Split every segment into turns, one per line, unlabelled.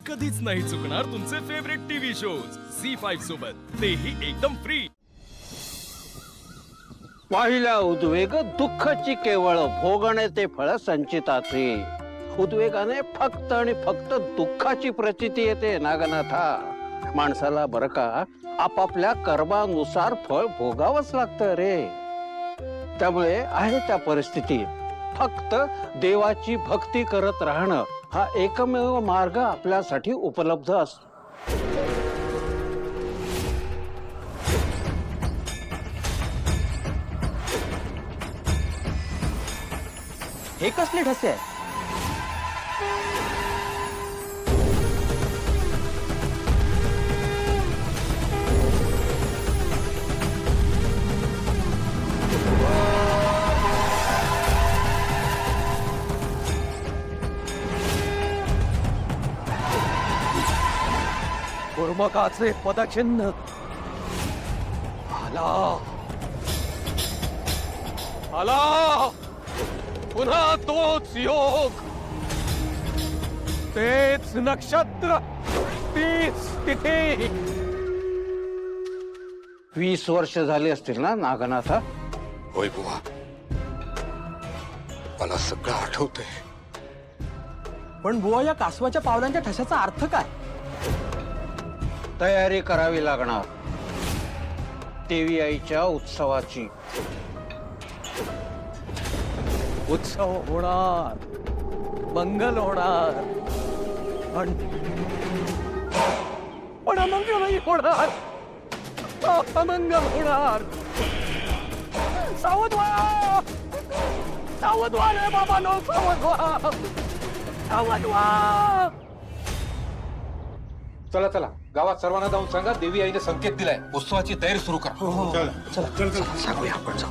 कधीच नाही चुकणार तुमचे फेवरेट टीव्ही शोज झी5 सोबत, तेही एकदम फ्री।
पाहिला उद्वेग दुःखाची केवळ भोगणे ते फळ संचिताचे। उद्वेगाने फक्त आणि फक्त दुःखाची प्रचिती येते नागनाथा। माणसाला बरं का आपापल्या कर्मानुसार फळ भोगावंच लागतं रे। त्यामुळे आहे त्या परिस्थितीत फक्त देवाची भक्ती करत राहणं हा एकमेव मार्ग आपल्यासाठी उपलब्ध असतो।
हे कसले ठसे आहे?
कुर्मकाचे पदचिन्ह आला आला, पुन्हा तोच योग, तेच नक्षत्र, तीच तिथी।
20 वर्ष झाली असतील ना नागनाथा?
होय बुवा, मला सगळं आठवतंय।
पण बुवा, या कासवाच्या पावलांच्या ठशाचा अर्थ काय?
तयारी करावी लागणार देवी आईच्या उत्सवाची।
उत्सव होणार, मंगल होणार, पण अमंगलही होणार, अमंगल होणार। सावध व्हा, सावध व्हा रे बाबांनो, सावध व्हा, सावध व्हा।
चला चला, गावात सर्वांना जाऊन सांगा देवी आईने संकेत दिलाय, उत्सवाची तयारी सुरू करा।
सांगूया आपण जाऊ।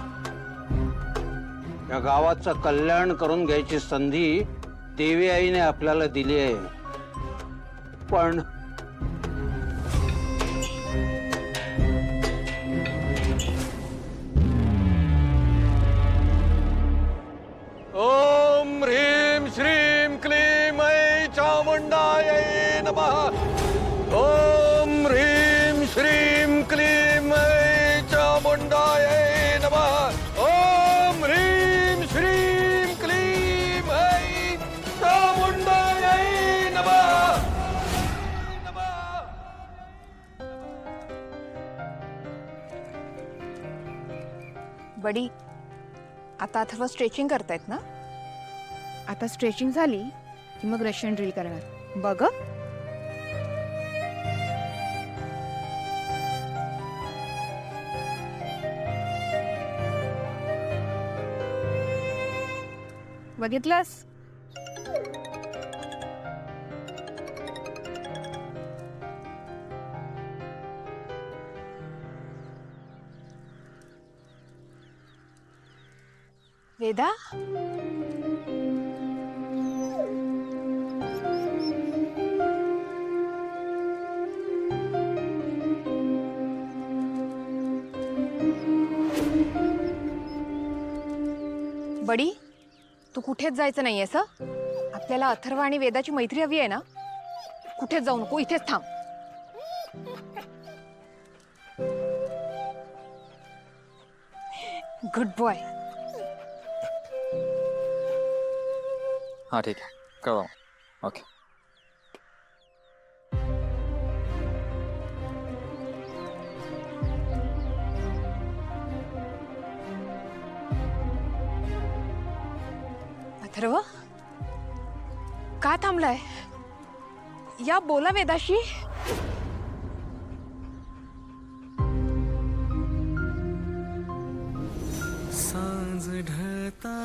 या गावाचं कल्याण करून घ्यायची संधी देवी आईने आपल्याला दिली आहे, पण
ओम ह्रीं श्रीं क्लीं ऐ चामुंडायै नमः। ओम ह्रीं श्रीं क्लीं ऐ चामुंडायै नमः। ओम ह्रीं श्रीं क्लीं ऐ चामुंडायै नमः।
बडी, आता अथर्व स्ट्रेचिंग करतायत ना?
आता स्ट्रेचिंग झाली की मग रशियन ड्रिल करणार बघ। बघितलंस?
वेदा, बडी, तू कुठेच जायचं नाहीयेस हं? आपल्याला अथर्व आणि वेदाची मैत्री हवी आहे ना? कुठेच जाऊ नको, इथेच थांब। Good boy.
हाँ ठीक है, करो। ओके।
अथर्व, का थांबलाय? या बोला वेदाशी।
सांज ढळता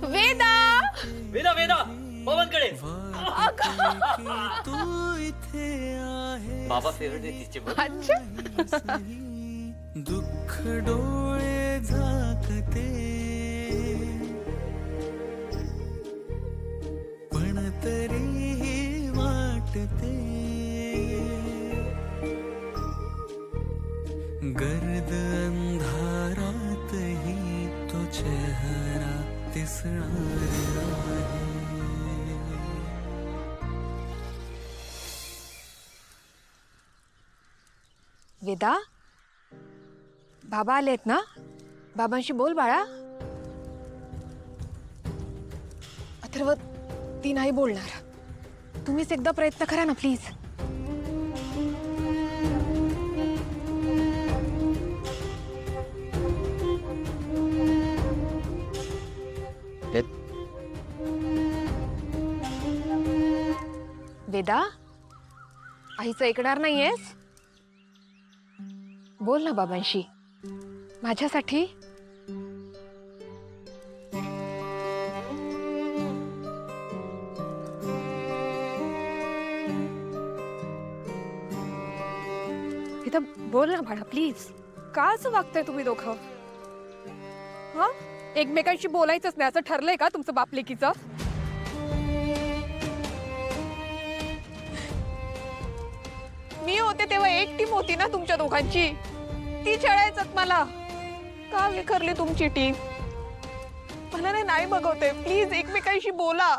वेदा,
वेदा वेदा पवनकडे
तू इथे आहे,
बाबा फेवरेट आहे तिचे बघ।
अच्छा।
दुःख डोळे झाकते, पण तरीही वाटते गर्द अंधारातही तो चेहरा दिसणार आहे।
वेदा, बाबा आलेत ना? बाबांशी बोल बाळा. अथर्व, ती नाही बोलणार. तुम्हीच एकदा प्रयत्न करा ना प्लीज. वेदा, आईचं ऐकणार नाहीयेस? बोल ना बाबांशी, माझ्यासाठी.
इथं बोल ना बाळा प्लीज.
का असं वागताय तुम्ही दोघं? हा, एकमेकांशी बोलायचंच नाही असं ठरलंय का तुमचं बापलेकीचं? मी होते तेव्हा एक टीम होती ना तुमच्या दोघांची. ती खेळायचं मला. का विखरली तुमची टीम? मला नाही बघवते. प्लीज एकमेकांशी बोला.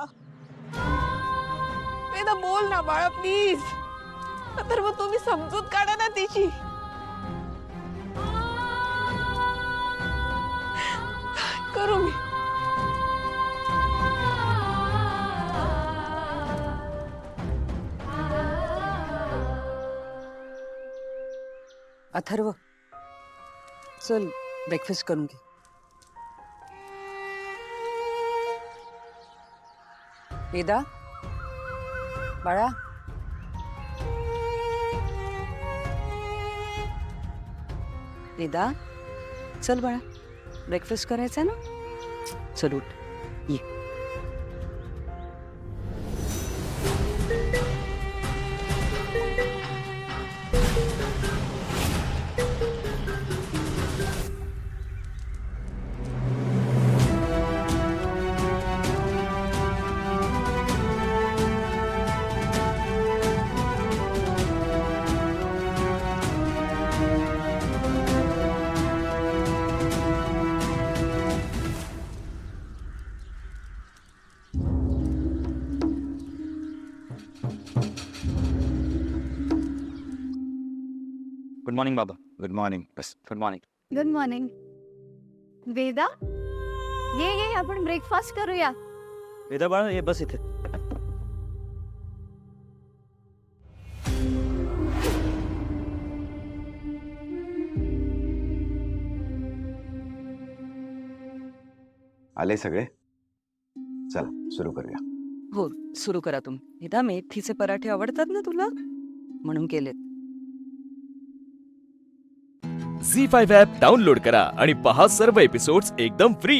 वेदा, बोल ना बाळा प्लीज. तर मग तुम्ही समजूत काढा ना तिची. करू मी.
अथर्व, चल ब्रेकफास्ट करून घे. वेदा, बाळा, वेदा, चल बाळा, ब्रेकफास्ट करायचा ना. चल उठ, ये.
गुड मॉर्निंग बाबा.
Good morning. बस.
Good morning.
Good morning. Veda, ये आपण ब्रेकफास्ट करूया.
वेदा बाळा, ये बस इथे.
आले सगळे. चला सुरू करूया.
हो, सुरू करा तुम्ही. वेदा, मेथीचे पराठे आवडतात ना तुला, म्हणून केलेत.
झी 5 ॲप डाउनलोड करा आणि पहा सर्व एपिसोड्स एकदम फ्री.